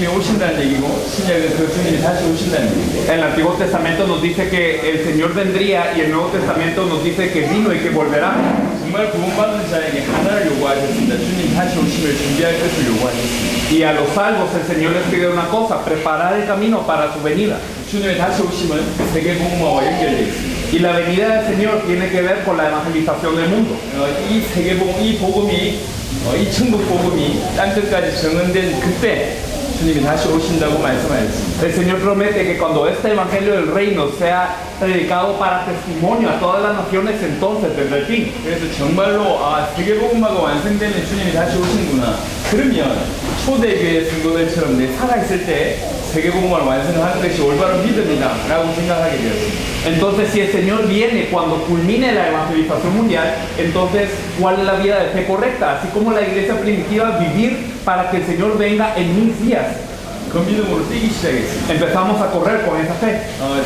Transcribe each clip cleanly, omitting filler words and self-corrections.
주님이 오신다는 얘기고 신약은 그 주님이 다시 오신다는 얘기고. El Antiguo Testamento nos dice que el Señor vendría y el Nuevo Testamento nos dice que vino y que volverá. 정말 구원받는 자에게 하나를 요구하셨습니다. 주님 다시 오심을 준비할 것을 요구하셨습니다. Y a los salvos el Señor les pide una cosa, preparar el camino para su venida. 주님의 다시 오심은 세계복음화와 연결되어 있습니다. Y la venida del Señor tiene que ver con la evangelización del mundo. 이 세계복음, 이 복음이, 이 천국 복음이 땅끝까지 정언된 그때 주님이 다시 오신다고 말씀하셨습니다. El Señor promete que cuando este evangelio del reino sea predicado para testimonio a todas las naciones, entonces vendrá el fin. 그래서 정말로 세계복음화가 완성되면 주님이 다시 오시는구나. 그러면 초대교회 성도들처럼 내 살아있을 때 세계복음화를 완성하는 것이 올바른 믿음이다 라고 생각하게 되었습니다. Entonces, si el Señor viene cuando culmine la evangelización mundial, entonces, ¿cuál es la vida de fe correcta? Así como la iglesia primitiva, vivir para que el Señor venga en mis días. 그 믿음으로 뛰기 시작했습니다. Empezamos a correr con esa fe.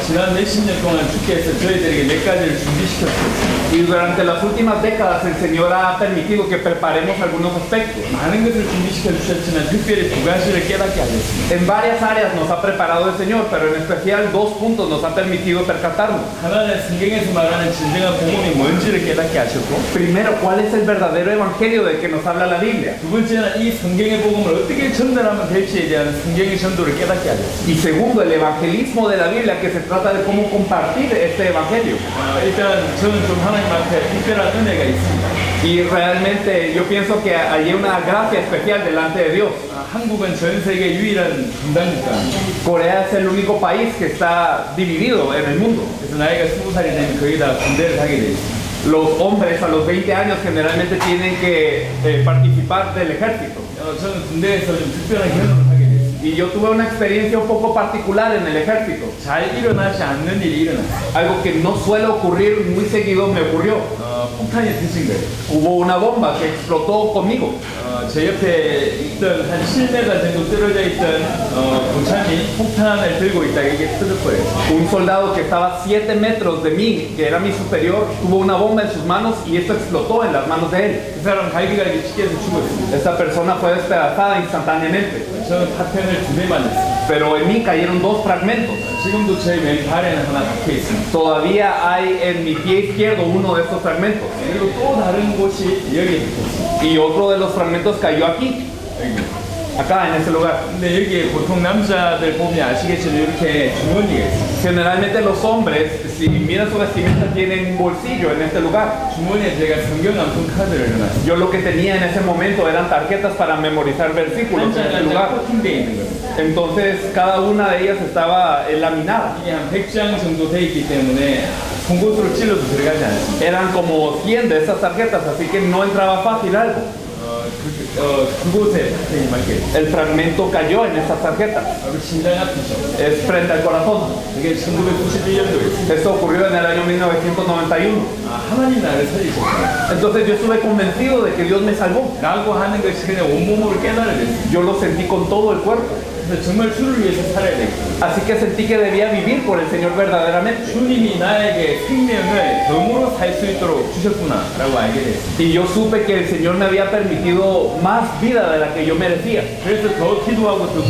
지난 몇십 년 동안 주께서 저희들에게 몇 가지를 준비시켰습니다. Y durante las últimas décadas el Señor ha permitido que preparemos algunos aspectos. 많은 것을 준비시켜 주셨지만 특별히 두 가지를 깨닫게 하셨습니다. En varias áreas nos ha preparado el Señor, pero en especial dos puntos nos ha permitido percatarnos. 하나는 성경에서 말하는 진정한 복음이 뭔지를 깨닫게 하셨고, Primero, ¿cuál es el verdadero evangelio del que nos habla la Biblia? 두 번째는 이 성경의 복음을 어떻게 전달하면 될지에 대한 성경의 전도를 깨닫게 하셨습니다. Y segundo, el evangelismo de la Biblia, que se trata de cómo compartir este evangelio. 일단 저는 좀 하나님 앞에 특별한 은혜가 있습니다. Y realmente yo pienso que hay una gracia especial delante de Dios. 한국은 전 세계 유일한 분단국가입니다. Corea es el único país que está dividido en el mundo. 그래서 나이가 20살이 되면 거의 다 군대를 하게 돼 있습니다. Los hombres a los 20 años generalmente tienen que participar del ejército. 저는 군대에서 좀 특별한 경험을 하게 됐습니다. Y yo tuve una experiencia un poco particular en el ejército. 잘 일어나지 않는 일이 일어났어요. Algo que no suele ocurrir muy seguido me ocurrió. 폭탄이 터진 거예요. Hubo una bomba que explotó conmigo. 제 옆에 있던 한 7m 정도 떨어져 있던 군참이 폭탄을 들고 있다가 이게 터졌어요. Un soldado que estaba a 7 metros de mí, que era mi superior, tuvo una bomba en sus manos y esto explotó en las manos de él. 그 사람 갈기갈기 찢겨서 죽었습니다. Esta persona fue despedazada instantáneamente. 저는 파편을 2대 맞았어요. Pero en mí cayeron dos fragmentos. 지금도 제 왼팔에는 하나 박혀 있습니다. Todavía hay en mi pie izquierdo uno de estos fragmentos. 그리고 또 다른 곳이 여기에 붙었습니다. Y otro de los fragmentos cayó aquí, 여기. acá en este lugar. 근데 여기에 보통 남자들 보면 아시겠지만 이렇게 주머니가 있어요. Generalmente los hombres, si miran su vestimenta, tienen un bolsillo en este lugar. 주머니에 제가 성경 한 편 카드를 넣어놨어요. Yo lo que tenía en ese momento eran tarjetas para memorizar versículos en este 한장 lugar. 코팅되어 있는 겁니다. Entonces cada una de ellas estaba laminada. 이게 한 100장 정도 돼 있기 때문에 송곳으로 찔러도 들어가지 않습니다. Eran como 100 de estas tarjetas, así que no entraba fácil algo. 그곳에 파편이 맞게 El fragmento cayó en estas tarjetas. 심장 아프죠. Es frente al corazón. 이게 1991년도에 Esto ocurrió en el año 1991. 하나님 나를 살리셨어요. Entonces yo estuve convencido de que Dios me salvó. 라고 하는 것이 그냥 온몸으로 깨달아야 됐어요. Yo lo sentí con todo el cuerpo. 그래서 정말 주를 위해서 살아야 되겠어요. Así que sentí que debía vivir por el Señor verdaderamente. 주님이 나에게 생명을 덤으로 살 수 있도록 주셨구나 라고 알게 됐어요. Y yo supe que el Señor me había permitido más vida de la que yo merecía. 그래서 더 기도하고 더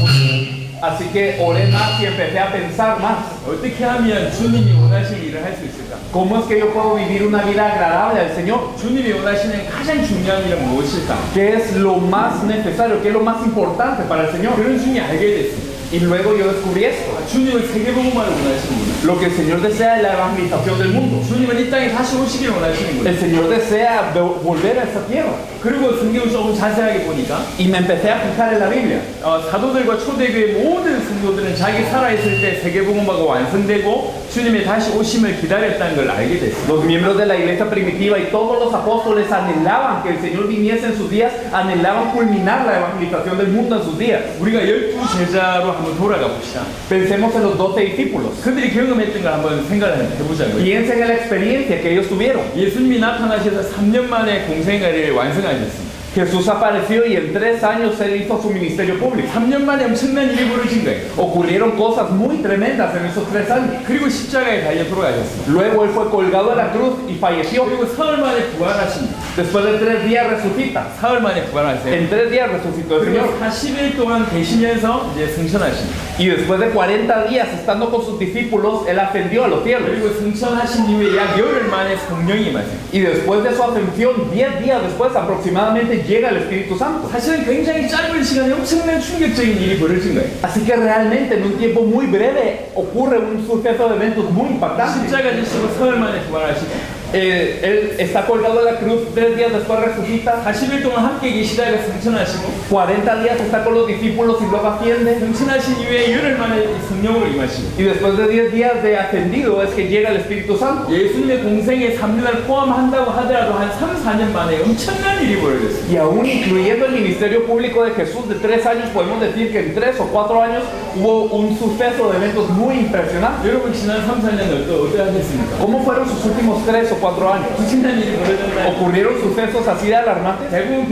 Así que oré más y empecé a pensar más. 어떻게 하면 주님이 원하시는 일을 할 수 있을까? ¿Cómo es que yo puedo vivir una vida agradable al Señor? 주님이 원하시는 가장 중요한 일은 무엇일까? ¿Qué es lo más necesario? ¿Qué es lo más importante para el Señor? 그런 중에 알게 됐습니다. Y luego yo descubrí esto. 주님은 세계복음화를 원하시는구나. Lo que el Señor desea es la evangelización del mundo. 주님은 이 땅에 다시 오시길 원하시는구나. El Señor desea volver a esta tierra. 그리고 성경을 조금 자세하게 보니까 Y me empecé a fijar en la Biblia. 사도들과 초대교회 모든 성도들은 자기 살아있을 때 세계복음화가 완성되고 주님의 다시 오심을 기다렸다는 걸 알게 됐어요. Los miembros de la iglesia primitiva y todos los apóstoles anhelaban que el Señor viniese en sus días, anhelaban culminar la evangelización del mundo en sus días. 우리가 12 제자로 한번 돌아가 봅시다. Pensemos en los 12 discípulos. 그들이 경험했던 걸 한번 생각을 해보자고요. Piensen en la experiencia que ellos tuvieron. 예수님이 나타나셔서 3년 만에 공생애를 완성하셨습니다. Jesús apareció y en 3 años él hizo su ministerio público. 3년 만에 엄청난 일이 벌어진 거예요. Ocurrieron cosas muy tremendas en esos 3 años. 그리고 십자가에 달려 돌아가셨습니다. Luego él fue colgado a la cruz y falleció. 그리고 사흘 만에 부활하십니다. Después de 3 días resucita. 사흘 만에 부활하세요. En 3 días resucitó el Señor. 그리고 40일 동안 계시면서 이제 승천하십니다. Y después de 40 días estando con sus discípulos, Él ascendió a los cielos. 그리고 승천하신 이후에 약 열흘 만에 성령이 임하세요. Y después de su ascensión, 10 días después aproximadamente, llega el Espíritu Santo. 사실은 굉장히 짧은 시간에 엄청난 충격적인 일이 벌어진 거예요. Así que realmente en un tiempo muy breve ocurre un suceso de eventos muy impactantes. 십자가 지시고 사흘 만에 부활하시고 Él está colgado de la cruz, 3 días después resucita. 40일 동안 함께 계시다가 승천하시고 40 días está con los discípulos y luego asciende. 승천하신 이후에 열흘 만에 성령으로 임하시고 Y después de 10 días de ascendido es que llega el Espíritu Santo. 예수님의 공생의 3년을 포함한다고 하더라도 한 3, 4년 만에 엄청난 일이 벌어졌어요. Y aún incluyendo el ministerio público de Jesús de 3 años, podemos decir que en 3 o 4 años hubo un suceso de eventos muy impresionantes. 여러분 지난 3, 4년 어떻게 하셨습니까? ¿Cómo fueron sus últimos 3 o 4 años? 엄청난 일이 벌어졌나요? ¿Ocurrieron sucesos así de alarmantes? 대부분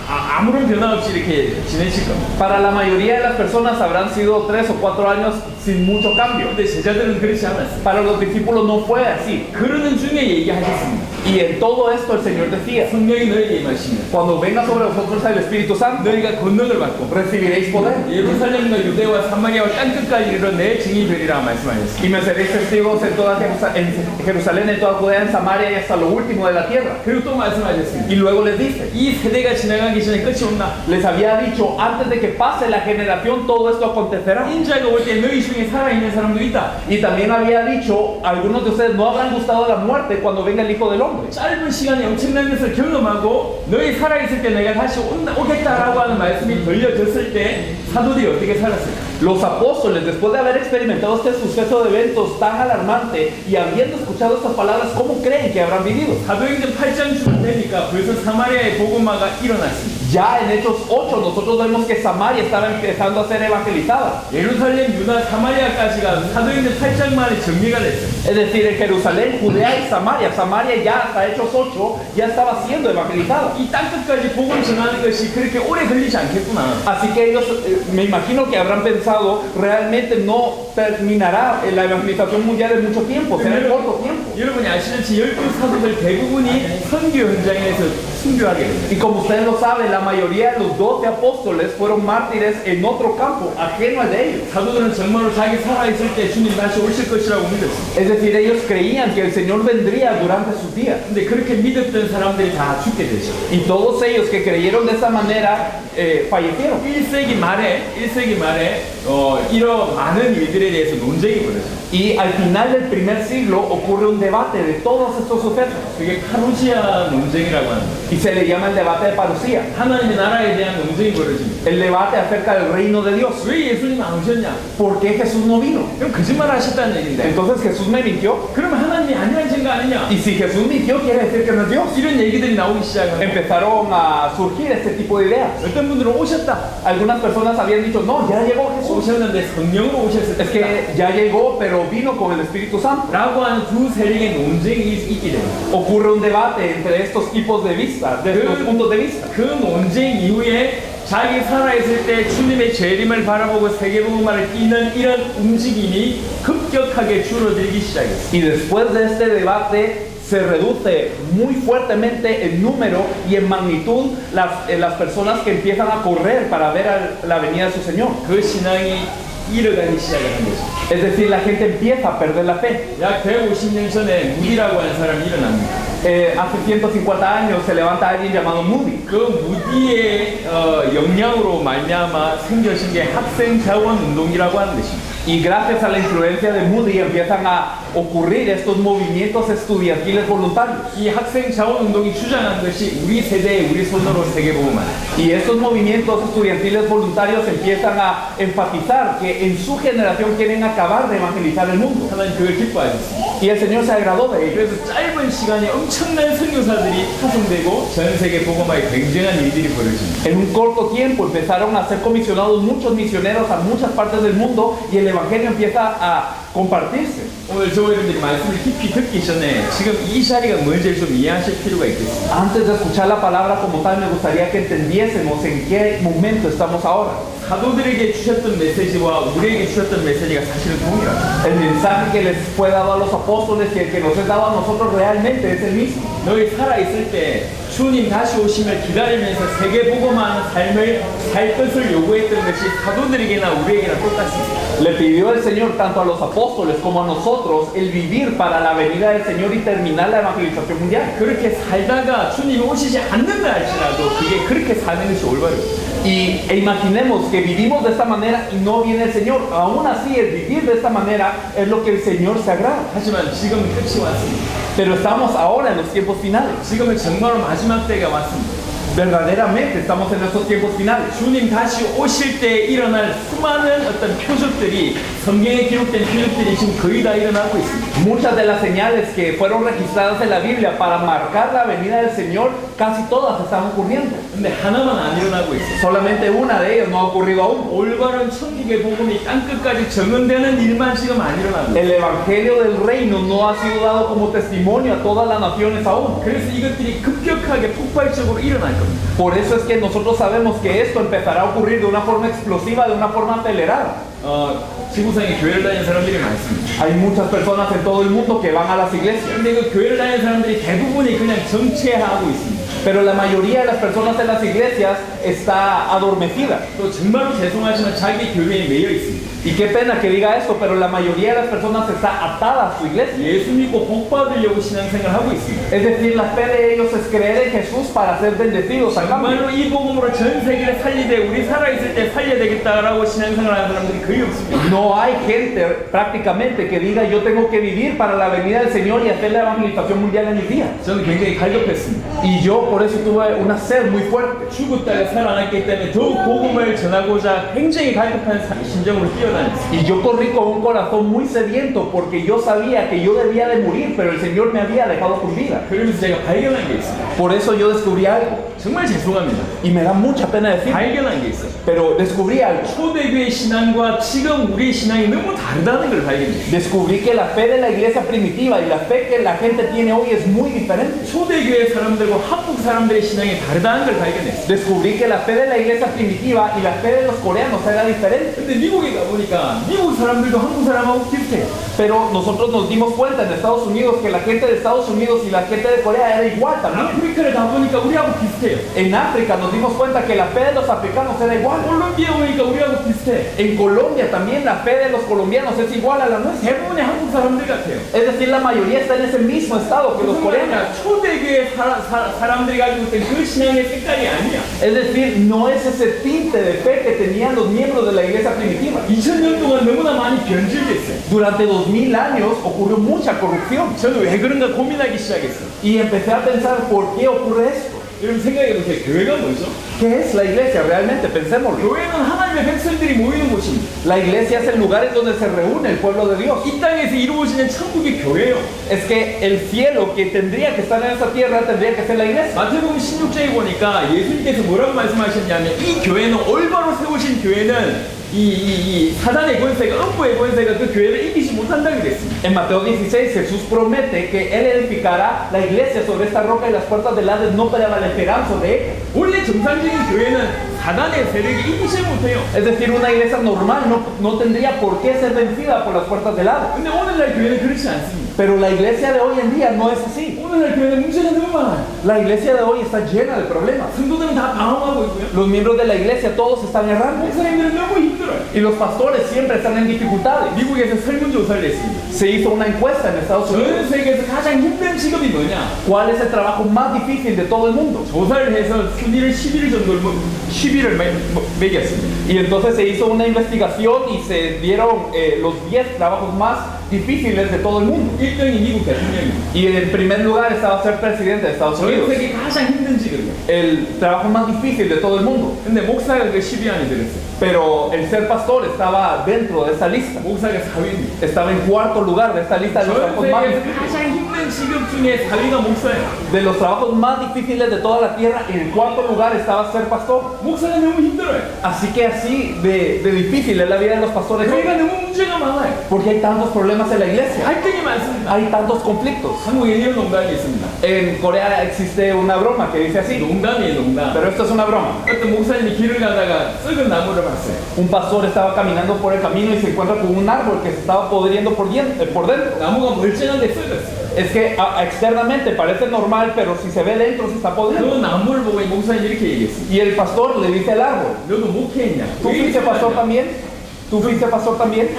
아무런 변화 없이 이렇게 지내실 겁니다. Para la mayoría de las personas habrán sido 3 o 4 años sin mucho cambio. 근데 제자들은 그렇지 않았어요. Para los discípulos no fue así. 그러는 중에 얘기하셨습니다. Y en todo esto el Señor decía, 성령이 너에게 임하시면 cuando venga sobre vosotros el Espíritu Santo, 너희가 권능을 받고 recibiréis poder. 예루살렘과 유대와 사마리아와 땅끝까지 이르러 내 증인이 되리라 말씀하셨습니다. Y me seréis testigos en toda Jerusalén, en toda Judea, en Samaria y hasta lo último de la tierra. 그리고 또 말씀하셨습니다. Y luego les dice, 이 세대가 지나가기 전에 끝이 온다. les había dicho, antes de que pase la generación, todo esto acontecerá. 인자가 올 때 너희 중에 살아있는 사람도 있다. Y también había dicho, algunos de ustedes no habrán gustado de la muerte cuando venga el Hijo del Hombre. 짧은 시간에 엄청난 것을 경험하고 너희 살아있을 때 내가 다시 오겠다라고 하는 말씀이 들려졌을 때 사도들이 어떻게 살았을까? Los apóstoles, después de haber experimentado este suceso de eventos tan alarmante y habiendo escuchado estas palabras, ¿cómo creen que habrán vivido? 사도행전 8장쯤 되니까 벌써 사마리아의 복음화가 일어났습니다. Ya en Hechos 8 nosotros vemos que Samaria estaba empezando a ser evangelizada. 예루살렘, 유다, 사마리아까지가 사도행전 8장 만에 정리가 됐어요. Es decir, en Jerusalén, Judea y Samaria. Samaria ya hasta Hechos 8 ya estaba siendo evangelizada. 이 땅끝까지 복음 전하는 것이 그렇게 오래 걸리지 않겠구나. Así que ellos, me imagino que habrán pensado, realmente no terminará la evangelización mundial en mucho tiempo, será en corto tiempo. 여러분이 아시듯이 12 사도들 대부분이 선교 현장에서 순교하게 됩니다. Y como ustedes lo saben, la mayoría de los 12 apóstoles fueron mártires en otro campo, ajeno al de ellos. 사도들은 정말로 자기 살아있을 때 주님 다시 오실 것이라고 믿었습니다. Es decir, ellos creían que el Señor vendría durante sus días. 근데 그렇게 믿었던 사람들이 다 죽게 되죠. Y todos ellos que creyeron de esa manera fallecieron. 1세기 말에 이런 많은 일들에 대해서 논쟁이 벌어져요. Y al final del primer siglo ocurre un debate de todos estos sucesos. 그게 파루시아 논쟁이라고 하는 거예요. Y se le llama el debate de Parusia. 하나님의 나라에 대한 논쟁이 벌어집니다. El debate acerca del reino de Dios. 왜 예수님 안 오셨냐? ¿Por qué Jesús no vino? 그럼 거짓말 하셨다는 얘기인데. Entonces Jesús me mintió. 그러면 하나님이 아니라는 거 아니냐? Y si Jesús mintió, quiere decir que no es Dios. 이런 얘기들이 나오기 시작하고 Empezaron a surgir este tipo de ideas. 어떤 분들은 오셨다. Algunas personas habían dicho, no, ya llegó Jesús. 오셨는데 성령으로 오셨을 Es 때 que ya llegó, pero vino con el Espíritu Santo. 라고 하는 두 세력의 논쟁이 있게 됩니다. Ocurre un debate entre estos tipos de vista, de estos puntos de vista. 그 논쟁 이후에 자기 살아있을 때 주님의 재림을 바라보고 세계복음화를 뛰는 이런 움직임이 급격하게 줄어들기 시작했어요. Y después de este debate se reduce muy fuertemente en número y en magnitud las personas que empiezan a correr para ver la venida de su Señor. 그 신앙이 잃어가기 시작을 한 거죠. Es decir, la gente empieza a perder la fe. 약 150년 전에 무디라고 하는 사람이 일어납니다. Hace 150 años se levanta alguien llamado Moody. 그 무디의 영향으로 말미암아 생겨진 게 학생 자원 운동이라고 하는 것입니다. Y gracias a la influencia de Moody empiezan a ocurrir estos movimientos estudiantiles voluntarios. 이 학생 자원 운동이 주장한 것이 우리 세대의 우리 손으로 세계복음화. Y estos movimientos estudiantiles voluntarios empiezan a enfatizar que en su generación quieren acabar de evangelizar el mundo. 하나님 그걸 기뻐하셨습니다. Y el Señor se agradó de ello. 그래서 짧은 시간에 엄청난 선교사들이 파송되고 전 세계 복음화에 굉장한 일들이 벌어집니다. En un corto tiempo empezaron a ser comisionados muchos misioneros a muchas partes del mundo y el evangelio empieza a compartirse. 오늘 저희들이 말씀을 깊이 듣기 전에 지금 이 자리가 뭔지 좀 이해하실 필요가 있겠습니다. Antes de escuchar la palabra como tal, me gustaría que entendiésemos en qué momento estamos ahora. 사도들에게 주셨던 메시지와 우리에게 주셨던 메시지가 사실은 동일합니다. El mensaje que les fue dado a los apóstoles y el que nos es dado a nosotros realmente es el mismo. 너희 살아있을 때 주님 다시 오심을 기다리면서 세계복음화하는 삶을 살 것을 요구했던 것이 사도들에게나 우리에게나 똑같습니다. Le pidió el Señor tanto a los apóstoles como a nosotros el vivir para la venida del Señor y terminar la evangelización mundial. 그렇게 살다가 주님이 오시지 않는다 할지라도 그게 그렇게 사는 것이 올바르고 E imaginemos que vivimos de esta manera y no viene el Señor. Aún así, el vivir de esta manera es lo que el Señor se agrada. 하지만 지금은 끝이 왔습니다. Pero estamos ahora en los tiempos finales. 지금은 정말로 마지막 때가 왔습니다. Verdaderamente estamos en estos tiempos finales. 주님 다시 오실 때 일어날 수많은 어떤 표적들이 성경에 기록된 표적들이 지금 거의 다 일어나고 있습니다. Muchas de las señales que fueron registradas en la Biblia para marcar la venida del Señor, casi todas están ocurriendo. 근데 하나만 안 일어나고 있어요. Solamente una de ellas no ha ocurrido aún. 올바른 천국의 복음이 땅끝까지 정언되는 일만 지금 안 일어나고 있어요. El Evangelio del Reino no ha sido dado como testimonio a todas las naciones aún. 그래서 이것들이 급격하게 폭발적으로 일어날 겁니다. Por eso es que nosotros sabemos que esto empezará a ocurrir de una forma explosiva, de una forma acelerada. 지구상에 교회를 다니는 사람들이 많습니다. Hay muchas personas en todo el mundo que van a las iglesias, 근데 그 교회를 다니는 사람들이 대부분이 그냥 정체하고 있습니다. pero la mayoría de las personas en las iglesias está adormecida. 또 정말로 죄송하지만 자기 교회에 매여 있습니다. Y qué pena que diga esto, pero la mayoría de las personas está atada a su iglesia. 예수 믿고 복 받으려고 신앙생활을 하고 있습니다. Es decir, la fe de ellos es creer en Jesús para ser bendecidos a cambio. 정말로 이 복음으로 전 세계를 살리되 우리 살아있을 때 살려야 되겠다라고 신앙생활하는 사람들이 거의 없습니다. No hay gente prácticamente que diga yo tengo que vivir para la venida del Señor y hacer la evangelización mundial en mis días. 저는 굉장히 갈급했습니다. Y yo por eso tuve una sed muy fuerte. 죽었다가 살아났기 때문에 더욱 복음을 전하고자 굉장히 갈급한 심정으로 뛰어다녔습니다. Y yo corrí con un corazón muy sediento porque yo sabía que yo debía de morir, pero el Señor me había dejado con vida. 그러면서 제가 발견한 게 있어요. Por eso yo descubrí algo. 정말 죄송합니다. Y me da mucha pena decir, 발견한 게 있어요. pero descubrí algo. 초대교회 신앙과 지금 우리의 신앙이 너무 다르다는 걸 발견했어요. Descubrí que la fe de la iglesia primitiva y la fe que la gente tiene hoy es muy diferente. 초대교회 사람들과 한국 사람들의 신앙이 다르다는 걸 발견했어요. Descubrí que la fe de la iglesia primitiva y la fe de los coreanos era diferente. 근데 미국에 가보니까 미국 사람들도 한국 사람하고 비슷해요. Pero nosotros nos dimos cuenta en Estados Unidos que la gente de Estados Unidos y la gente de Corea era igual también. 아프리카를 가보니까 우리하고 비슷해요. En África nos dimos cuenta que la fe de los africanos era igual. 콜롬비아 오니까 우리하고 비슷해. En Colombia también la fe de los colombianos es igual a la nuestra. 대부분의 한국 사람들 같아요. Es decir, la mayoría está en ese mismo estado que los 무슨 coreanos. 말이냐? 초대교회 사람들이 가지고 있던 그 신앙의 색깔이 아니야. Es decir, no es ese tinte de fe que tenían los miembros de la iglesia primitiva. 2000년 동안 너무나 많이 변질됐어요. Durante 2000 años ocurrió mucha corrupción. 저는 왜 그런가 고민하기 시작했어요. Y empecé a pensar, ¿por qué ocurre esto? 여러분 생각해보세요. 교회가 뭐죠? ¿Qué es la iglesia realmente? Pensémoslo. 교회는 하나님의 백성들이 모이는 곳입니다. La iglesia es el lugar en donde se reúne el pueblo de Dios. 이 땅에서 이루어지는 천국이 교회예요. Es que el cielo que tendría que estar en esta tierra tendría que ser la iglesia. 마태복음 16장에 보니까 예수님께서 뭐라고 말씀하셨냐면 이 교회는 올바로 세우신 교회는 이 사단의 권세가 음부의 권세가 그 교회를 이기지 못한다 그랬습니다. En Mateo 16 Jesús promete que Él edificará la iglesia sobre esta roca y las puertas del Hades no prevalecerán sobre ella. 원래 정상적인 교회는 사단의 세력이 이기지 못해요. Es decir, una iglesia normal no tendría por qué ser vencida por las puertas del Hades. 근데 오늘날 교회는 그렇지 않습니다. Pero la iglesia de hoy en día no es así. 오늘날 교회는 문제가 너무 많아요. La iglesia de hoy está llena de problemas. 성도들은 다 방황하고 있고요. Los miembros de la iglesia todos están errando. 목사님들은 너무 힘들어요. Y los pastores siempre están en dificultades. 미국에서 설문조사를 했습니다. Se hizo una encuesta en Estados Unidos. 전 세계에서 가장 힘든 직업이 뭐냐? ¿Cuál es el trabajo más difícil de todo el mundo? 조사를 해서 순위를 11위 정도를 10위를 매겼습니다. Y entonces se hizo una investigación y se dieron los 10 trabajos más difíciles de todo el mundo. 1등이 미국 대통령입니다. Y en primer lugar estaba ser presidente de Estados 전 Unidos. 세계 가장 힘든 직업이에요. El trabajo más difícil de todo el mundo. 근데 목사가 그 10위 안에 들었어요. Pero el ser pastor estaba dentro de esta lista. 목사가 4위입니다. Estaba en cuarto lugar de esta lista de los 전 trabajos más 세계에서 difíciles. 가장 힘든 힘든 직업 중에 4위가 목사예요. De los trabajos más difíciles de toda la tierra, en el cuarto lugar estaba ser pastor. 목사가 너무 힘들어요. Así que así de difícil es la vida de los pastores hoy, 교회가 너무 문제가 많아요. porque hay tantos problemas en la iglesia, 갈등이 많습니다. hay tantos conflictos. 한국에 이런 농담이 있습니다. En Corea existe una broma que dice así, 농담이에요, 농담. pero esto es una broma. 어떤 목사님이 길을 가다가 썩은 나무를 봤어요. Un pastor estaba caminando por el camino y se encuentra con un árbol que se estaba podriendo por dentro. 나무가 멀쩡한데 썩었어요. Es que externamente parece normal, pero si se ve dentro se está 그 podriendo. 나무를 보고 이 목사님이 이렇게 얘기했어요. Y el pastor le dice al árbol, 너도 목회했냐? ¿tú 왜 fuiste 이렇게 pastor 썩었냐? también? ¿Tú fuiste pastor también?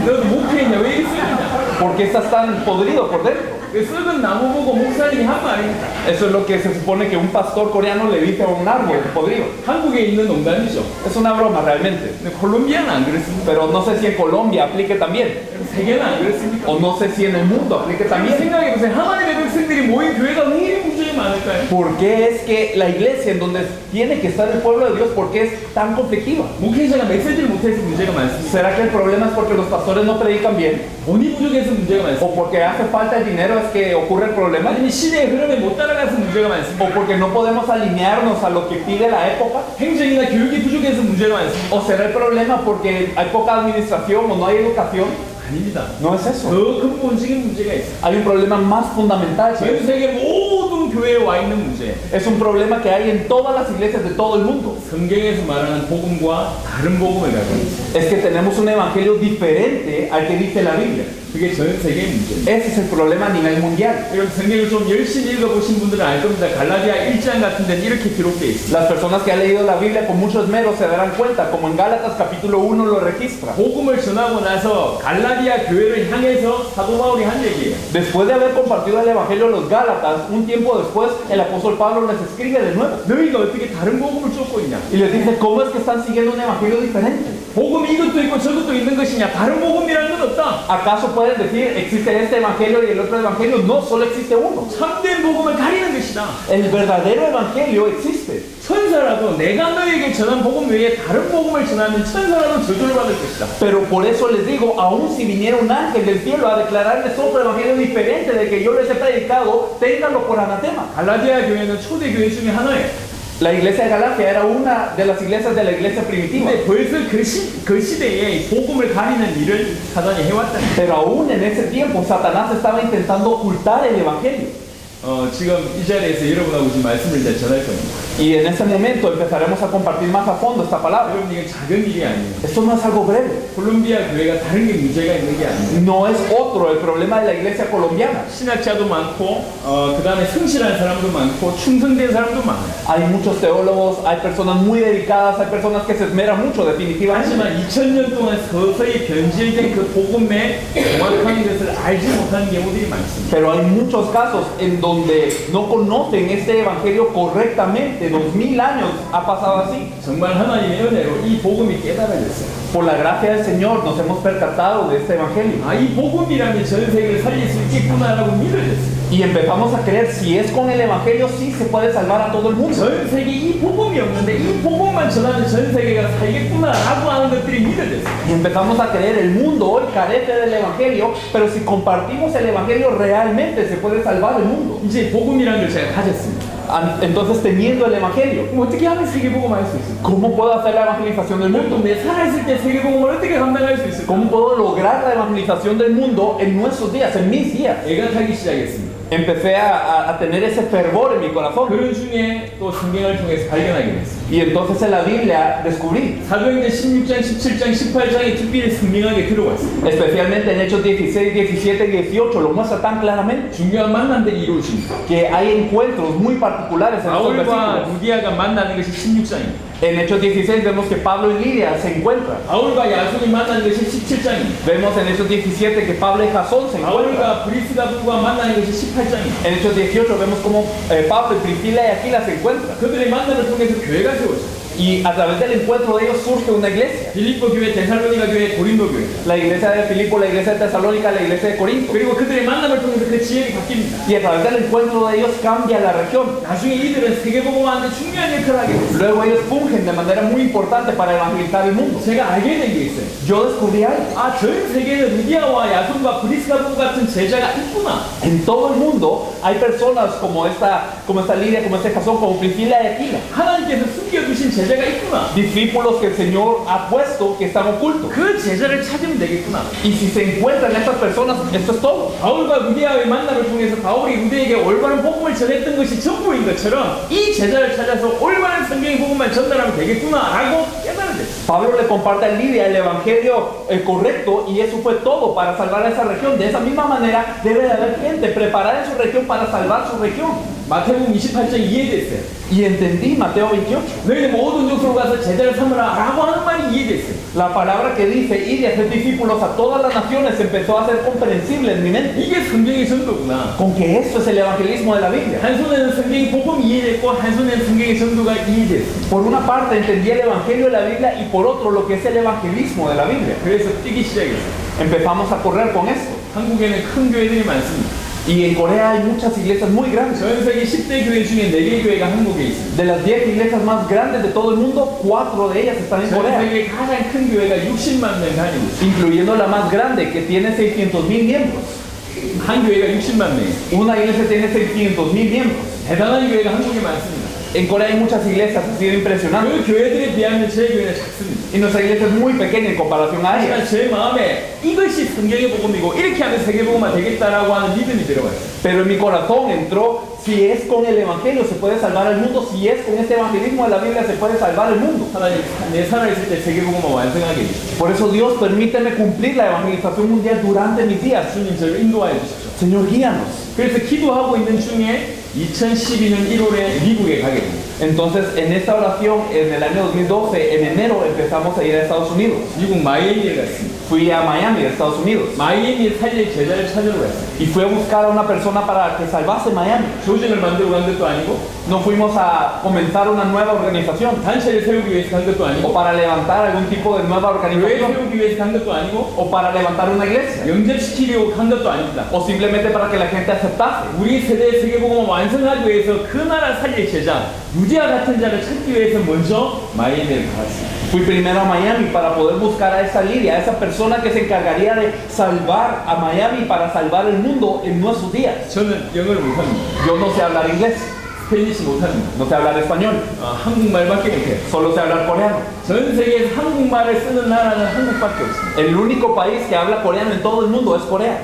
너도 목회했냐? 왜 이렇게 썩었냐? ¿Por qué estás tan podrido por dentro? 그 썩은 나무 보고 목사님이 한 말입니다. Eso es lo que se supone que un pastor coreano le dice a un árbol podrido. 한국에 있는 농담이죠. Es una broma realmente. 근데 콜롬비아는 안 그렇습니다. Pero no sé si en Colombia aplique también. 세계는 안 그렇습니까? O no sé si en el mundo aplique también. 생각해보세요. 하나님의 백성들이 모인 교회가 왜 이리 문제가 많을까요? ¿Por qué es que la iglesia en donde tiene que estar el pueblo de Dios, por qué es tan conflictiva? 목회자가 메시지를 못해서 문제가 많습니다. ¿Será que el problema es porque los pastores no predican bien? 돈이 부족해서 문제가 많습니다. ¿O porque hace falta el dinero es que ocurre el problema? 아니면 시대의 흐름에 못 따라가서 문제가 많습니다. ¿O porque no podemos alinearnos a lo que pide la época? 행정이나 교육이 부족해서 문제가 많습니다. ¿O será el problema porque hay poca administración o no hay educación? 아닙니다. No es eso. 더 근본적인 문제가 있어요. Hay un problema más fundamental. 전 세계 모든 교회에 와 있는 문제. Es un problema que hay en todas las iglesias de todo el mundo. 성경에서 말하는 복음과 다른 복음을 가지고 있어요. Es que tenemos un evangelio diferente al que dice la Biblia. 그게 전 세계의 문제예요. Ese es el problema a nivel mundial. 여러분 성경을 좀 열심히 읽어보신 분들은 알 겁니다. 갈라디아 1장 같은 데는 이렇게 기록되어 있습니다. Las personas que han leído la Biblia con mucho esmero se darán cuenta, como en Gálatas capítulo 1 lo registra. 복음을 전하고 나서 갈라디아 교회를 향해서 사도 바울이 한 얘기예요. Después de haber compartido el evangelio a los Gálatas, un tiempo después el apóstol Pablo les escribe de nuevo 너희가 어떻게 다른 복음을 쫓고 있냐? y les dice, ¿cómo es que están siguiendo un evangelio diferente? 복음이 이것도 있고 저것도 있는 것이냐? 다른 복음이라는 건 없다. ¿Acaso pueden decir, existe este evangelio y el otro evangelio? No, solo existe uno. 참된 복음을 가리는 것이다. El verdadero evangelio existe. 천사라도 내가 너에게 전한 복음 외에 다른 복음을 전하면 천사라도 저주를 받을 것이다. Pero por eso les digo, aun si viniera un ángel del cielo a declararles otro evangelio diferente del que yo les he predicado, ténganlo por anatema. 갈라디아 교회는 초대 교회 중에 하나예요. La iglesia de Galacia era una de las iglesias de la iglesia primitiva. 근데 벌써 그 시대에 이 복음을 가리는 일을 사단이 해왔다는 거예요. Pero aún en ese tiempo Satanás estaba intentando ocultar el evangelio. 지금 이 자리에서 여러분하고 지금 말씀을 이제 전할 겁니다. Y en ese momento empezaremos a compartir más a fondo esta palabra. 여러분 이게 작은 일이 아니에요. Esto no es algo breve. 콜롬비아 교회가 다른 게 문제가 있는 게 아니에요. No es otro el problema de la iglesia colombiana. 신학자도 많고 그 다음에 성실한 사람도 많고 충성된 사람도 많아요. Hay muchos teólogos, hay personas muy dedicadas, hay personas que se esmeran mucho definitivamente. 하지만 2000년 동안 서서히 변질된 그 복음의 정확한 것을 알지 못하는 경우들이 많습니다. Pero hay muchos casos en donde no conocen este evangelio correctamente. 2000 años ha pasado así. 정말 하나님의 은혜로 이 복음이 깨달아졌어요. Por la gracia del Señor nos hemos percatado de este evangelio. 이 복음이라면 전 세계를 살릴 수 있겠구나라고 믿어졌어요. Y empezamos a creer, si es con el evangelio, sí se puede salvar a todo el mundo. 전 세계 이 복음이 없는데 이 복음만 전하면 전 세계가 살겠구나라고 하는 것들이 믿어졌어요. Y empezamos a creer, el mundo hoy carece del evangelio, pero si compartimos el evangelio realmente se puede salvar el mundo. 이제 복음이라는 걸 제가 가졌습니다. Entonces, teniendo el evangelio, 그럼 어떻게 하면 세계복음 할 수 있을까? ¿cómo puedo hacer la evangelización del mundo? 내 살아있을 때 세계복음을 어떻게 감당할 수 있을까? ¿Cómo puedo lograr la evangelización del mundo en nuestros días, en mis días? 애가 타기 시작했습니다. Empecé a tener ese fervor en mi corazón. 그런 중에 또 성경을 통해서 발견하게 됐어요. Y entonces en la Biblia descubrí, 사도행전 16장, 17장, 18장에 특별히 선명하게 들어가 있어요. especialmente en Hechos 16, 17 y 18, lo muestra tan claramente 중요한 만남들이 이루어집니다. que hay encuentros muy particulares en estos 바울과 versículos. 루디아가 만나는 것이 16장입니다. En Hechos 16 vemos que Pablo y Lidia se encuentran. 바울과 야손이 만나는 것이 17장입니다. Vemos en Hechos 17 que Pablo y Jasón se encuentran. 바울과 브리스가부가 만나는 것이 18장입니다. En Hechos 18 vemos como Pablo y Priscila y Aquila se encuentran. 그들의 만남을 통해서 교회가 세워져요. Y a través del encuentro de ellos surge una iglesia. 빌립보 교회, 데살로니가 교회, 고린도 교회. La iglesia de Filipo, la iglesia de Tesalónica, la iglesia de Corinto. 그리고 그들의 만남을 통해서 그 지역이 바뀝니다. Y a través del encuentro de ellos cambia la región. 나중에 이들은 세계복음화하는데 중요한 역할을 하게 됐어요. Luego ellos fungen de manera muy importante para evangelizar el mundo. 제가 알게 된 게 있어요. Yo descubrí algo. 아, 전 세계에는 루디아와 야손과 브리스가분 같은 제자가 있구나. En todo el mundo hay personas como esta Lidia, como este Jasón, como Priscila y Aquila. 하나님께서 숨겨두신 제자가 있구나. Discípulos que el Señor ha puesto que están ocultos. 그 제자를 찾으면 되겠구나. Y si se encuentran estas personas, esto es todo. 바울과 루디아의 만남을 통해서 바울이 루디아에게 올바른 복음을 전했던 것이 전부인 것처럼 이 제자를 찾아서 올바른 성경의 복음만 전달하면 되겠구나라고 깨달은 됐어요. Pablo le comparte a Lidia el evangelio correcto y eso fue todo para salvar a esa región. De esa misma manera debe de haber gente preparada en su región para salvar su región. 마태복음 28장 이해됐어요. Y entendí Mateo 28. 너희는 모든 족속으로 가서 제자를 삼으라 라고 하는 말이 이해됐어요. La palabra que dice ir y hacer discípulos a todas las naciones empezó a ser comprensible en mi mente. 이게 성경의 전도구나. Con que esto es el evangelismo de la Biblia. 한 손에는 성경의 복음이 이해됐고 한 손에는 성경의 전도가 이해됐어요. Por una parte entendí el evangelio de la Biblia y por otro lo que es el evangelismo de la Biblia. 그래서 뛰기 시작했어요. Empezamos a correr con esto. 한국에는 큰 교회들이 많습니다. Y en Corea hay muchas iglesias muy grandes. 전 세계 10대 교회 중에 4개의 교회가 한국에 있습니다. De las 10 iglesias más grandes de todo el mundo, 4 de ellas están en 전 Corea. 세계 가장 큰 교회가 60만 명 다니고 있습니다. Incluyendo la más grande que tiene 600,000 miembros. 한 교회가 60만 명. Una iglesia tiene 600,000 miembros. 대단한 교회가 한국에 많습니다. En Corea hay muchas iglesias, ha sido impresionante. 그 교회들에 비하면 제 교회는 작습니다. Y nuestra iglesia es muy pequeña en comparación a ellas. 하지만 제 마음에 이것이 성경의 복음이고 이렇게 하면 세계복음화 되겠다라고 하는 믿음이 들어왔어요. Pero en mi corazón entró, si es con el evangelio se puede salvar el mundo, si es con este evangelismo de la Biblia se puede salvar el mundo. 하나님 내 살아있을 때 세계복음화 완성하게 해주십시오. Por eso Dios permíteme cumplir la evangelización mundial durante mis días. 주님 저를 인도하여 주십시오. Señor, guíanos. 그래서 기도하고 있는 중에 2012년 1월에 미국에 가게 됩니다. Entonces, en esta oración, en el año 2012, en enero, empezamos a ir a Estados Unidos. 미국 마이애미에 갔습니다. Fui a Miami, Estados Unidos. 마이애미에 살릴 제자를 찾으러 갔어요. Y fui a buscar a una persona para que salvase Miami. 조직을 만들어 간 것도 아니고 No fuimos a comenzar una nueva organización 단체를 세우기 위해서 간 것도 o 아니고 para levantar algún tipo de nueva 교회 organización 세우기 위해서 간 것도 아니고 o para levantar una iglesia 영접시키려고 간 것도 아닙니다. o simplemente para que la gente aceptase. 우리 세대의 세계복음을 완성하기 위해서 그 나라 살릴 제자 루디아 같은 자를 찾기 위해서 먼저 마이애미를 가봤습니다. Fui primero a Miami para poder buscar a esa Lidia, a esa persona que se encargaría de salvar a Miami para salvar el mundo en nuestros días. 저는 영어를 못합니다. Yo no sé hablar inglés, 스페니시 못합니다. no sé hablar español, 한국말밖에 못해요. solo sé hablar coreano. 전 세계에서 한국말을 쓰는 나라는 한국밖에 없습니다. El único país que habla coreano en todo el mundo es Corea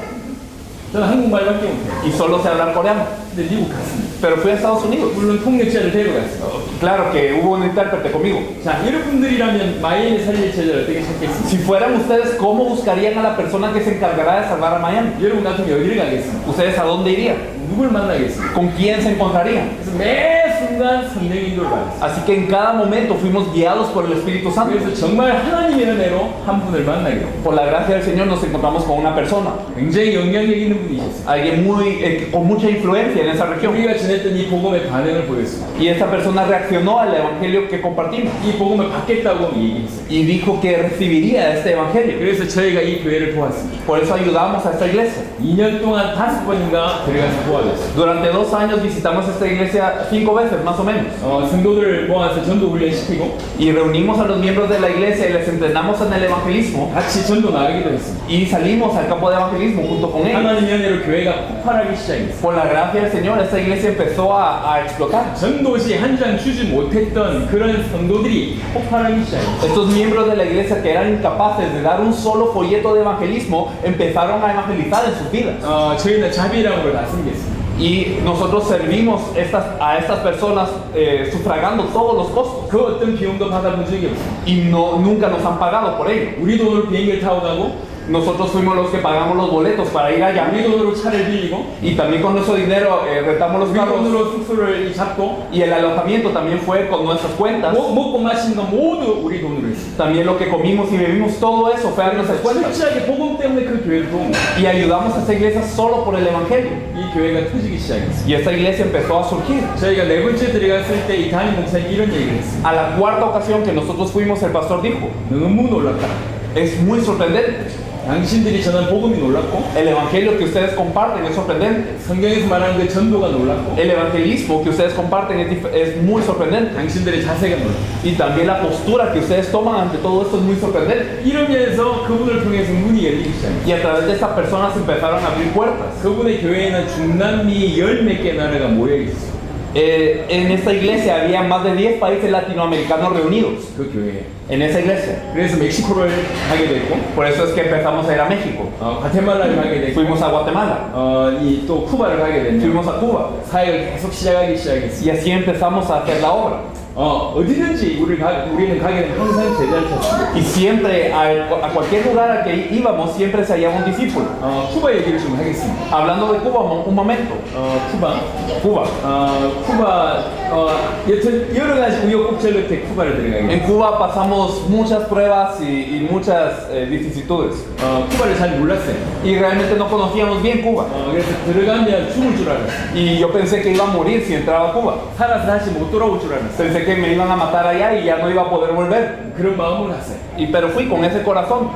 저는 한국말밖에 못해요. y solo sé hablar coreano. 근데 미국 갔습니다. Pero fui a Estados Unidos. 물론 통역자를 데려갔습니다. Claro que hubo un intérprete conmigo. 자, 여러분들이라면 마이애미 살릴 제자를 어떻게 찾겠습니까? Si fueran ustedes, ¿cómo buscarían a la persona que se encargará de salvar a Miami? 여러분 같으면 어디를 가겠습니까? ¿Ustedes a dónde irían? 누굴 만나겠습니까? ¿Con quién se encontrarían? 그래서 매 순간 성령의 인도를 받았어요. Así que en cada momento fuimos guiados por el Espíritu Santo. 그래서 정말 하나님의 은혜로 한 분을 만나게 됩니다. Por la gracia del Señor nos encontramos con una persona, 굉장히 영향력 있는 분이셨어요. alguien con mucha influencia en esa región. 우리가 전했던 이 복음의 반응을 보였습니다. Y esta persona reaccionó al evangelio que compartimos 이 복음을 받겠다고 얘기했어요. y dijo que recibiría este evangelio. 그래서 저희가 이 교회를 도왔습니다. Por eso ayudamos a esta iglesia. 2년 동안 5번인가 데려가서 도와줬어요. Durante 2 años visitamos esta iglesia 5 veces más o menos. 성도들을 모아서 전도 훈련 시키고 Y reunimos a los miembros de la iglesia y les entrenamos en el evangelismo. 같이 전도 나가기도 했습니다. Y salimos al campo de evangelismo junto con ellos. 하나님의 은혜로 교회가 폭발하기 시작했어요. Por la gracia del Señor, esta iglesia empezó a explotar. 전도시 한 장 주지 못했던 그런 성도들이 폭발하기 시작했어요. Estos miembros de la iglesia que eran incapaces de dar un solo folleto de evangelismo empezaron a evangelizar en sus vidas. 저희는 자비랑으로 다 섬겼습니다. Y nosotros servimos a estas personas sufragando todos los costos. 그 어떤 비용도 받아본 적이 없어요. Y nunca nos han pagado por ello. 우리 돈으로 비행기를 타고 가고 Nosotros fuimos los que pagamos los boletos para ir allá. 우리 돈으로 차를 빌리고 Y también con nuestro dinero rentamos los 우리 carros. 돈으로 숙소를 잡고 Y el alojamiento también fue con nuestras cuentas. 먹고 마시는 거 모두 우리 돈으로 했어요. También lo que comimos y bebimos, todo eso fue a nuestras cuentas. 철저하게 복음 때문에 그 교회를 도운 거예요. Y ayudamos a esta iglesia solo por el evangelio. 이 교회가 터지기 시작했어요. Y esta iglesia empezó a surgir. 저희가 네 번째 들어갔을 때 이 담임 목사님이 이런 얘기를 했어요. A la cuarta ocasión que nosotros fuimos, el pastor dijo, 너무 놀랐다. es muy sorprendente. 당신들이 전한 복음이 놀랐고 El evangelio que ustedes comparten es sorprendente. 성경에서 말하는 그 전도가 놀랐고 El evangelismo que ustedes comparten es muy sorprendente. 당신들의 자세가 놀랐고 Y también la postura que ustedes toman ante todo esto es muy sorprendente. 이러면서 그분을 통해서 문이 열리기 시작해요. Y a través de estas personas empezaron a abrir puertas. 그분의 교회에는 중남미 10몇 개 나라가 모여 있어요. En esta iglesia había más de 10 países latinoamericanos reunidos. 그 교회에. En esa iglesia. 그래서 멕시코를 가게 됐고 Por eso es que empezamos a ir a México. 과테말라를 가게 됐고 Fuimos a Guatemala. 이 또 쿠바를 가게 됐는데 Fuimos a Cuba. 사역을 계속 시작하기 시작했어요. Y así empezamos a hacer la obra. 어디든지 우리는 가게 되면 항상 제자를 찾습니다. Y siempre, a cualquier lugar al que íbamos, siempre se hallaba un discípulo. 쿠바 얘기를 좀 하겠습니다. Hablando de Cuba, un momento. 쿠바. Cuba. 쿠바 여튼 여러 가지 우여곡절 끝에 쿠바를 들어가게 En 됐어요. Cuba pasamos muchas pruebas y muchas vicisitudes. 쿠바를 잘 몰랐어요. Y realmente no conocíamos bien Cuba. 그래서 들어가면 죽을 줄 알았어요. Y yo pensé que iba a morir si entraba a Cuba. 살아서 다시 못 돌아올 줄 알았어요. Pensé que me iban a matar allá y ya no iba a poder volver. 그런 마음으로 갔어요. Pero fui con ese corazón.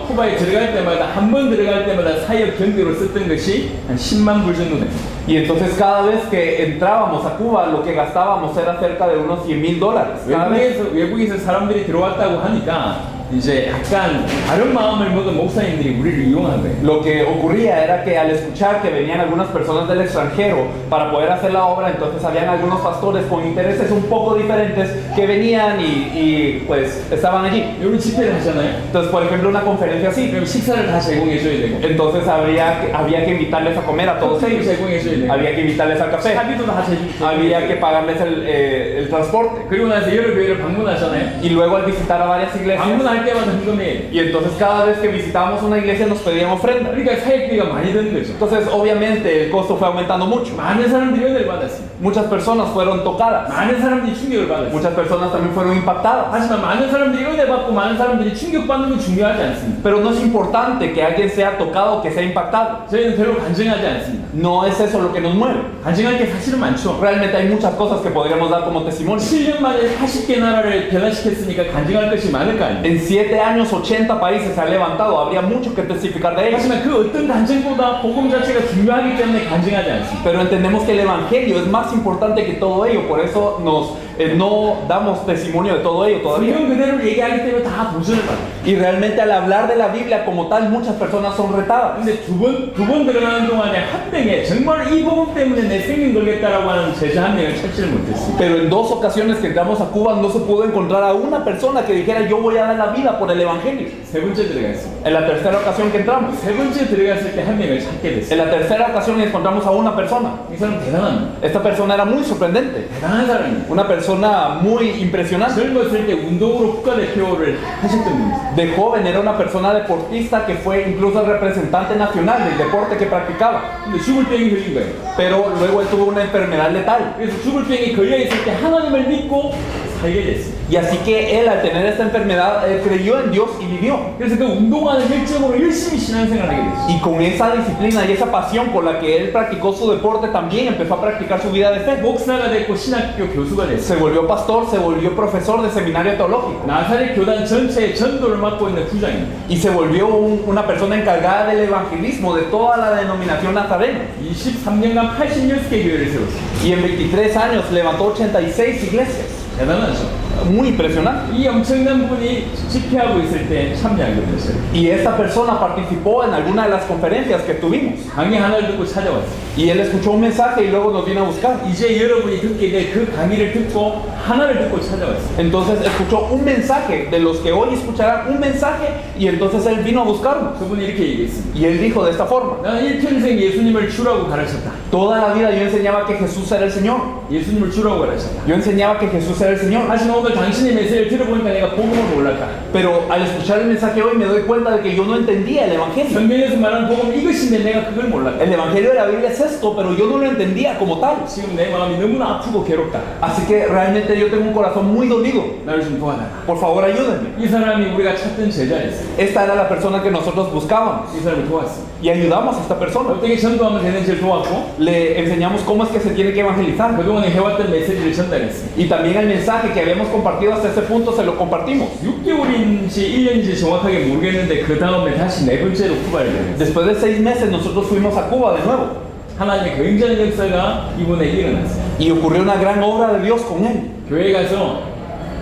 쿠바에 들어갈 때마다 한 번 들어갈 때마다 사역 경비로 썼던 것이 한 10만 불 정도 돼요. Y entonces cada vez que entrábamos a Cuba, lo que gastábamos era cerca de unos $100,000. Cada vez. 외국에서 사람들이 들어왔다고 하니까 이제 약간 다른 마음을 먹은 목사님들이 우리를 이용한 거예요. Lo que ocurría era que al escuchar que venían algunas personas del extranjero para poder hacer la obra, entonces habían algunos pastores con intereses un poco diferentes que venían y pues estaban allí. 여러분 집회를 하잖아요. Entonces, por ejemplo, una conferencia así. 그럼 식사를 다 제공해 줘야 되고 Entonces había que invitarles a comer a todos 커피를 ellos. 제공해 줘야 되고 Había que invitarles al café. 차비도 다 Había que pagarles el transporte. 그리고 나서 여러 교회를 방문하잖아요. Y luego al visitar a varias iglesias. 방문할 때마다 헌금해요. Y entonces cada vez que visitábamos una iglesia nos pedían ofrenda. 그러니까 사역비가 많이 드는 거죠. Entonces obviamente el costo fue aumentando mucho. 많은 사람들이 은혜를 받았습니다. Muchas personas fueron tocadas. 많은 사람들이 충격을 받았습니다. Muchas personas también fueron impactadas. 하지만 많은 사람들이 은혜 받고 많은 사람들이 충격받는 건 중요하지 않습니다. Pero no es importante que alguien sea tocado o que sea impactado. 저희는 별로 간증하지 않습니다. No es eso lo que nos mueve. 간증할 게 사실은 많죠. Realmente hay muchas cosas que podríamos dar como testimonio. 7년 만에 80개 나라를 변화시켰으니까 간증할 것이 많을 거 아니에요. En 7 años 80 países se han levantado. Habría mucho que testificar de ellos. 하지만 그 어떤 간증보다 복음 자체가 중요하기 때문에 간증하지 않습니다. Pero entendemos que el evangelio es más importante que todo ello. Por eso no damos testimonio de todo ello todavía. 성경 그대로 얘기하기 때문에 다 도전을 받아요. Y realmente al hablar de la Biblia como tal, muchas personas son retadas. 근데 두 번 들어가는 동안에 한 명에 정말 이 복음 때문에 내 생명 걸겠다라고 하는 제자 한 명을 찾지를 못했습니다. Pero en 2 ocasiones que entramos a Cuba no se pudo encontrar a una persona que dijera yo voy a dar la vida por el evangelio. 세 번째 들어갔습니다. En la tercera ocasión que entramos. 세 번째 들어갔을 때 한 명을 찾게 됐어요. En la tercera ocasión encontramos a una persona. 이 사람 대단합니다. Esta persona era muy sorprendente. 대단한 사람입니다. Una persona muy impresionante. 젊었을 때 운동으로 국가대표를 하셨던 분입니다. De joven era una persona deportista que fue incluso el representante nacional del deporte que practicaba. 근데 죽을 병이 걸린 거예요. Pero luego él tuvo una enfermedad letal. 그래서 죽을 병이 걸려 있을 때 하나님을 믿고 살게 됐어요. Y así que él al tener esta enfermedad creyó en Dios y vivió. 그래서 그 운동하는 열정으로 열심히 신앙생활을 하게 됐어요. Y con esa disciplina y esa pasión con la que él practicó su deporte también empezó a practicar su vida de fe. 목사가 됐고 신학교 교수가 됐어요. Se volvió pastor, se volvió profesor de seminario teológico. 나사렛 교단 전체의 전도를 맡고 있는 부장입니다. Y se volvió una persona encargada del evangelismo de toda la denominación nazarena. 23년간 86개 교회를 세웠어요. Y en 23 años levantó 86 iglesias. 대단하죠. Muy impresionante. 이 엄청난 분이 집회하고 있을 때 참여하게 됐어요. Y esta persona participó en alguna de las conferencias que tuvimos. 강의 하나를 듣고 찾아왔어요. Y él escuchó un mensaje y luego nos vino a buscar. 이제 여러분이 듣게 될 그 강의를 듣고 하나를 듣고 찾아왔어요. Entonces escuchó un mensaje de los que hoy escucharán un mensaje y entonces él vino a buscarnos. 그분이 이렇게 얘기했습니다. Y él dijo de esta forma: 나는 일평생 예수님을 주라고 가르쳤다. toda la vida yo enseñaba que Jesús era el Señor. 예수님을 주라고 가르쳤다. Yo enseñaba que Jesús era el Señor. 하지만 오늘 당신의 메시지를 들어보니까 내가 복음을 몰랐다. Pero al escuchar el mensaje hoy me doy cuenta de que yo no entendía el Evangelio. 성경에서 말하는 복음 이것인데 내가 그걸 몰랐다. El Evangelio de la Biblia es esto, pero yo no lo entendía como tal. 지금 내 마음이 너무나 아프고 괴롭다. Así que realmente yo tengo un corazón muy dolido. 나를 좀 도와달라. Por favor, ayúdenme. 이 사람이 우리가 찾던 제자였어. Esta era la persona que nosotros buscábamos 이 사람을 도왔어. y ayudamos a esta persona. 어떻게 전도하면 되는지를 도왔고 Le enseñamos cómo es que se tiene que evangelizar 그동안에 해왔던 메시지를 전달했어. y también el mensaje que habíamos compartido hasta ese punto se lo compartimos. 6개월인지 1년인지 정확하게 모르겠는데 그 다음에 다시 네 번째로 쿠바를 여행했어. Después de 6 meses nosotros fuimos a Cuba de nuevo 하나님의 굉장한 역사가 이번에 일어났어요. y ocurrió una gran obra de Dios con él. 교회 가서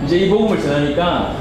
이제 이 복음을 전하니까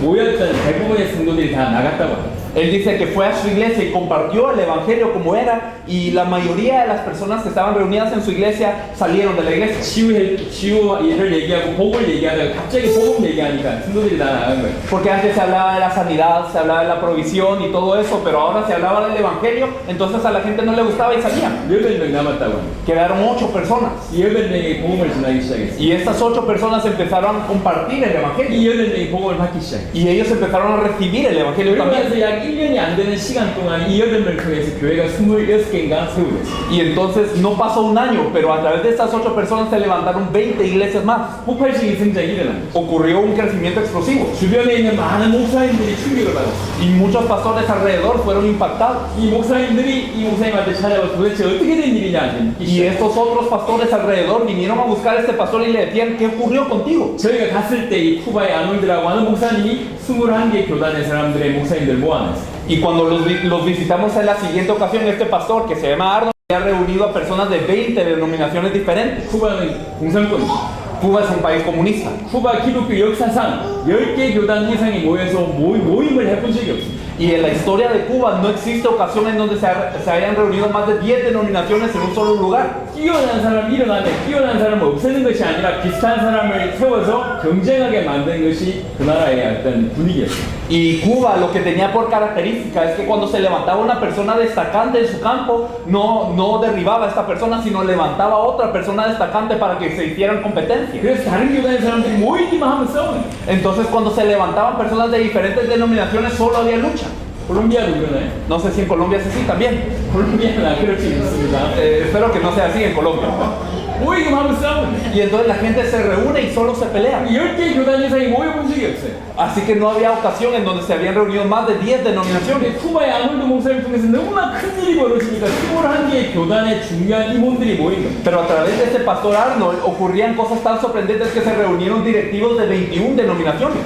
모였던 대부분의 성도들이 다 나갔다고 합니다. Él dice que fue a su iglesia y compartió el evangelio como era y la mayoría de las personas que estaban reunidas en su iglesia salieron de la iglesia. 치유를 얘기하고 복을 얘기하다가 갑자기 복음 얘기하니까 성도들이 다 나간 거예요. Porque antes se hablaba de la sanidad, se hablaba de la provisión y todo eso, pero ahora se hablaba del evangelio, entonces a la gente no le gustaba y salían. 8명 남았다고 합니다. Quedaron 8 personas. 이 8명이 복음을 전하기 시작했어요. Y estas 8 personas empezaron a compartir el evangelio. 이 8명이 복음을 받기 시작했어요. Y ellos empezaron a recibir el evangelio también. 그러면서 약 1년이 안 되는 시간 동안 이 8명을 통해서 교회가 26개인가 세워졌어요. Y entonces no pasó un año, pero a través de estas 8 personas se levantaron 20 iglesias más. 폭발적인 성장이 일어난 거죠. Ocurrió un crecimiento explosivo. 주변에 있는 많은 목사님들이 충격을 받았어요. Y muchos pastores alrededor fueron impactados. 이 목사님들이 이 목사님한테 찾아와서 도대체 어떻게 된 일이냐 묻기 Y 시작했어요. estos otros pastores alrededor vinieron a buscar a este pastor y le decían, ¿qué ocurrió contigo? 저희가 갔을 때 이 쿠바의 아놀드라고 하는 목사님이 21개 교단의 사람들의 목사님들 모아놨어요. Y cuando los visitamos en la siguiente ocasión, este pastor que se llama Arnold había reunido a personas de 20 denominaciones diferentes. 쿠바는 공산권이죠. Cuba es un país comunista. 쿠바 기독교 역사상 10개 교단 이상이 모여서 모임을 해본 적이 없습니다. Y en la historia de Cuba no existe ocasión en donde se hayan reunido más de 10 denominaciones en un solo lugar. 뛰어난 사람 일어나면 뛰어난 사람을 없애는 것이 아니라 비슷한 사람을 세워서 경쟁하게 만드는 것이 그 나라의 어떤 분위기였습니다. Y Cuba lo que tenía por característica es que cuando se levantaba una persona destacante en su campo, no derribaba a esta persona, sino levantaba a otra persona destacante para que se hicieran competencia. 그래서 다른 교단의 사람들이 모이기만 하면 싸우는 거예요. Entonces cuando se levantaban personas de diferentes denominaciones solo había lucha. 콜롬비아도 그러나요? No sé si en Colombia es así también. 콜롬비아는 안 그럴 수 있습니다. Espero que no sea así en Colombia. 모이기만 하면 싸우는 거예요. Y entonces la gente se reúne y solo se pelea. 10개 교단 이상이 모여본 적이 없어요. Así que no había ocasión en donde se habían reunido más de 10 denominaciones. 근데 쿠바의 아놀드 목사를 통해서 너무나 큰 일이 벌어지니까 21개의 교단의 중요한 임원들이 모인 거예요. Pero a través de este pastor Arnold ocurrían cosas tan sorprendentes que se reunieron directivos de 21 denominaciones.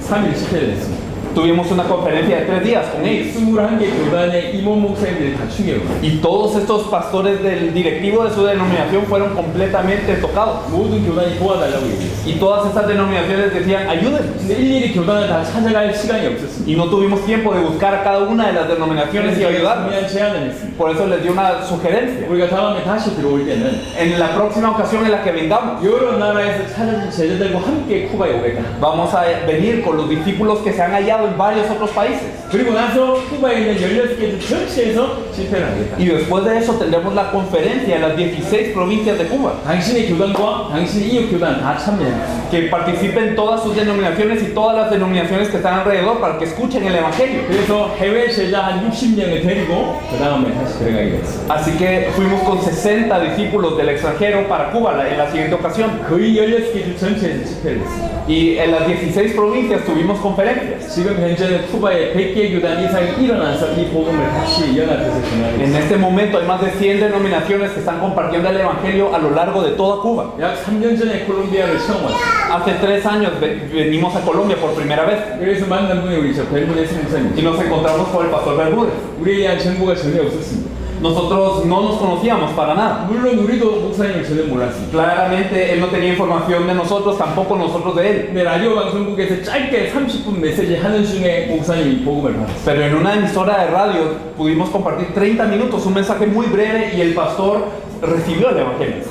3일 집회를 했습니다. Tuvimos una conferencia de 3 días con ellos. 21개 교단의 임원 목사님들이 다 충격을 받았어요. Y todos estos pastores del directivo de su denominación fueron completamente tocados. 모든 교단이 도와달라고 얘기했어요. Y todas estas denominaciones decían, ayúdenos. 근데 일일이 교단을 다 찾아갈 시간이 없었습니다. Y no tuvimos tiempo de buscar a cada una de las denominaciones y ayudarnos. 중요한 제안을 했습니다. Por eso les di una sugerencia. 우리가 다음에 다시 들어올 때는 En la próxima ocasión en la que vengamos, 여러 나라에서 찾아진 제자들과 함께 쿠바에 오겠다. vamos a venir con los discípulos que se han hallado en varios otros países. 그리고 나서 쿠바에 있는 16개 주 전체에서 집회를 하겠다. Y después de eso tendremos la conferencia en las 16 provincias de Cuba. 당신의 교단과 당신의 이웃 교단 다 참여해요. Que participen todas sus denominaciones y todas las denominaciones que están alrededor para que escuchen el Evangelio. 그래서 해외 제자 한 60명을 데리고 그 다음에 다시 들어가게 됐어요. Así que fuimos con 60 discípulos del extranjero para Cuba en la siguiente ocasión. 거의 16개 주 전체에서 집회를 했습니다. Y en las 16 provincias tuvimos conferencias. 지금 현재는 쿠바에 100개 교단 이상이 일어나서 이 복음을 다시 연합해서 전하고 En 있습니다. este momento hay más de 100 denominaciones que están compartiendo el Evangelio a lo largo de toda Cuba. 약 3년 전에 콜롬비아를 처음 왔어요. Hace 3 años venimos a Colombia por primera vez 그래서 만난 분이 우리 저 벨문에스 y 목사님. nos encontramos con el pastor Bermúdez. 우리에 대한 정보가 전혀 없었습니다. Nosotros no nos conocíamos para nada. 물론 우리도 목사님을 전혀 몰랐습니다. Claramente él no tenía información de nosotros, tampoco nosotros de él. 근데 라디오 방송국에서 짧게 30분 메시지 하는 중에 목사님이 복음을 받았어요. Pero en una emisora de radio pudimos compartir 30 minutos, un mensaje muy breve y el pastor recibió el Evangelio.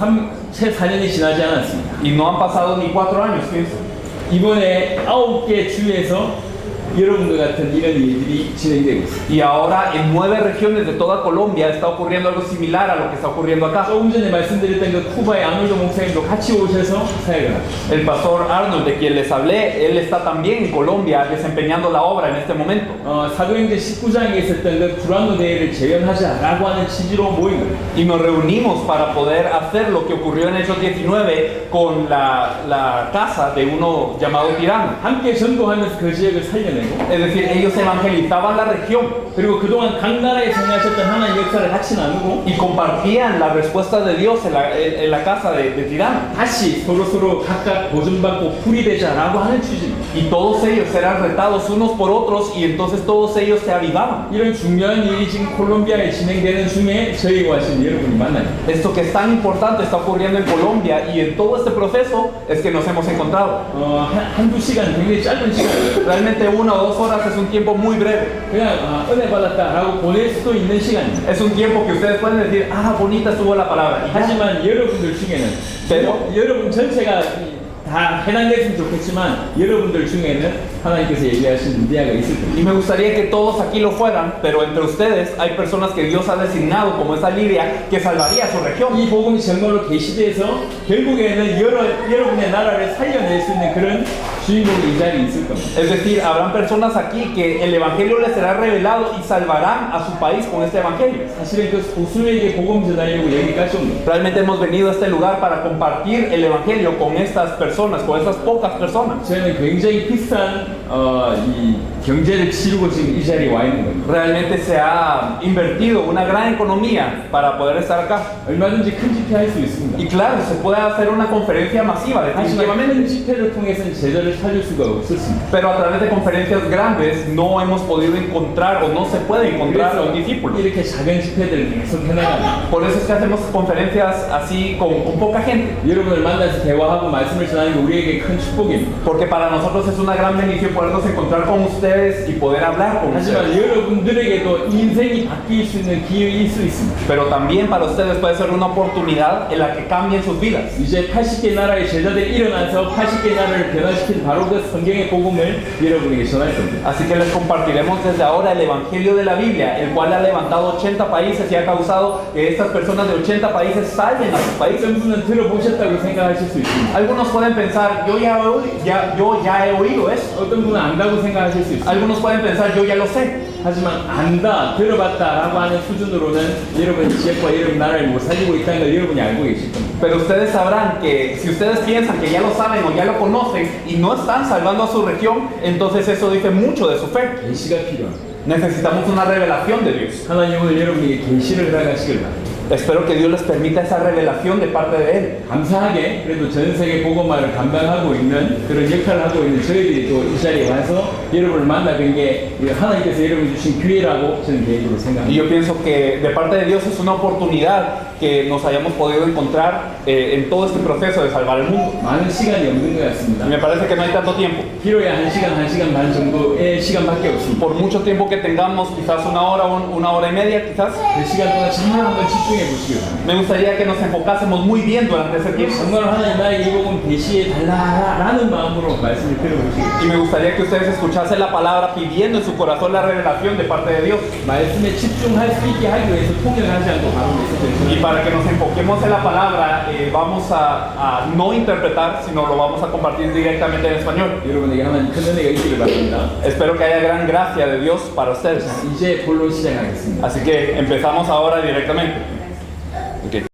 채 4년이 지나지 않았습니다. Y no han pasado ni 4 años, fíjense. 이번에 9개 주에서 여러분들 같은 이런 일들이 진행되고 있습니다. Y ahora en 9 regiones de toda Colombia está ocurriendo algo similar a lo que está ocurriendo acá. 조금 전에 말씀드렸던 그 쿠바의 아놀드 목사님도 같이 오셔서 사역을 합니다. El pastor Arnold, de quien les hablé, él está también en Colombia desempeñando la obra en este momento. 사도행전 19장에 있었던 그 두란노 대회를 재현하자라고 하는 취지로 모인 거예요. Y nos reunimos para poder hacer lo que ocurrió en Hechos 19 con la casa de uno llamado Tirano. 함께 전도하면서 그 지역을 살려내고 Es decir, ellos evangelizaban la región 그리고 그동안 각 나라에 행하셨던 하나님의 역사를 같이 나누고 y compartían la respuesta de Dios en la casa de Tirano. 다시 서로 각각 보존받고 풀이 되자라고 하는 취지입니다. Y todos ellos eran retados unos por otros y entonces todos ellos se avivaban. 이런 중요한 일이 지금 콜롬비아에 진행되는 중에 저희와 하신 여러분이 만나요. Esto que es tan importante está ocurriendo en Colombia y en todo este proceso es que nos hemos encontrado. 한두 시간 굉장히 짧은 시간이에요. Realmente 1 o 2 horas es un tiempo muy breve. 그냥 은혜 받았다라고 보낼 수도 있는 시간입니다. Es un tiempo que ustedes pueden decir, ah, bonita estuvo la palabra. Y ya. 하지만 여러분들 중에는 pero 여러분 전체가 다 해당됐으면 좋겠지만 여러분들 중에는 하나님께서 얘기하신 미디어가 있을 겁니다. Y me gustaría que todos aquí lo fueran, pero entre ustedes hay personas que Dios ha designado, como esa Lidia, que salvaría a su región. 이 복음이 정말로 계시돼서 결국에는 여러분의 나라를 살려낼 수 있는 그런 주인공이 이 자리에 있을 겁니다. Es decir, habrán personas aquí que el Evangelio les será revelado y salvarán a su país con este Evangelio. 사실은 그 소수에게 복음 전하려고 여기까지 온 겁니다. Realmente hemos venido a este lugar para compartir el Evangelio con estas personas, con estas pocas personas. 저희는 굉장히 비싼 이 경제를 치르고 지금 이 자리에 와 있는 겁니다. Realmente se ha invertido una gran economía para poder estar acá. 얼마든지 큰 집회 할 수 있습니다. Y claro, se puede hacer una conferencia masiva, 하지만 definitivamente. 큰 집회를 통해서는 제자를 살릴 수가 없었습니다. Pero a través de conferencias grandes no hemos podido encontrar o no se puede encontrar a un discípulo. 이렇게 작은 집회들을 계속 해나갑니다. Por eso es que hacemos conferencias así con poca gente. 여러분을 만나서 대화하고 말씀을 전하는 게 우리에게 큰 축복입니다. Porque para nosotros es una gran bendición podernos encontrar con ustedes y poder hablar con 하지만 ustedes. 여러분들에게도 인생이 바뀔 수 있는 기회일 수 있습니다. Pero también para ustedes puede ser una oportunidad en la que cambien sus vidas. 이제 80개 na라의 제자들이 일어나서 80개 나라를 변화시킨 바로 그 성경의 복음을 여러분에게 전할 겁니다. Así que les compartiremos desde ahora el Evangelio de la Biblia, el cual ha levantado 80 países y ha causado que estas personas de 80 países salven a sus países. 어떤 분은 들어보셨다고 생각하실 수 있습니다. Algunos pueden pensar, yo ya he oído eso. 어떤 분은 안다고 생각하실 수 있습니다. Algunos pueden pensar, yo ya lo sé. 하지만 안다, 들어봤다라고 하는 수준으로는 여러분 지역과 여러분 나라를 못 살리고 있다는 걸 여러분이 알고 계실 겁니다. Pero ustedes sabrán que si ustedes piensan que ya lo saben o ya lo conocen y no están salvando a su región, entonces eso dice mucho de su fe. 계시가 필요합니다. Necesitamos una revelación de Dios. 하나님 오늘 여러분에게 계시를 허락하시길 바랍니다. Espero que Dios les permita esa revelación de parte de Él. 감사하게 그래도 전 세계 복음화를 감당하고 있는 그런 역할을 하고 있는 저희들이 또 이 자리에 와서 여러분을 만나뵌 게 하나님께서 여러분 주신 기회라고 저는 개인적으로 Y 생각합니다. yo pienso que de parte de Dios es una oportunidad que nos hayamos podido encontrar en todo este proceso de salvar el mundo. 많은 시간이 없는 것 같습니다. Y me parece que no hay tanto tiempo. 필요야 1시간 반 정도의 시간밖에 없습니다. Por mucho tiempo que tengamos, quizás 1 hora, 1 hora y media, quizás, 그 시간 동안 정말 한번 집중해 보시기 바랍니다. me gustaría que nos enfocásemos muy bien durante ese tiempo. 정말 하나님 나의 이 복음 계시해 달라라는 마음으로 말씀을 들어보시기 바랍니다. Y me gustaría que ustedes escuchasen la palabra pidiendo en su corazón la revelación de parte de Dios. 말씀에 집중할 수 있게 하기 위해서 통역하지 않고 바로 Y 메시지를 para que nos enfoquemos en la palabra, vamos a no interpretar, sino lo vamos a compartir directamente en español. 여러분에게 하나님 큰 은혜가 있기를 바랍니다. Espero que haya gran gracia de Dios para ustedes. 이제 본론 시작하겠습니다. Así que empezamos ahora directamente.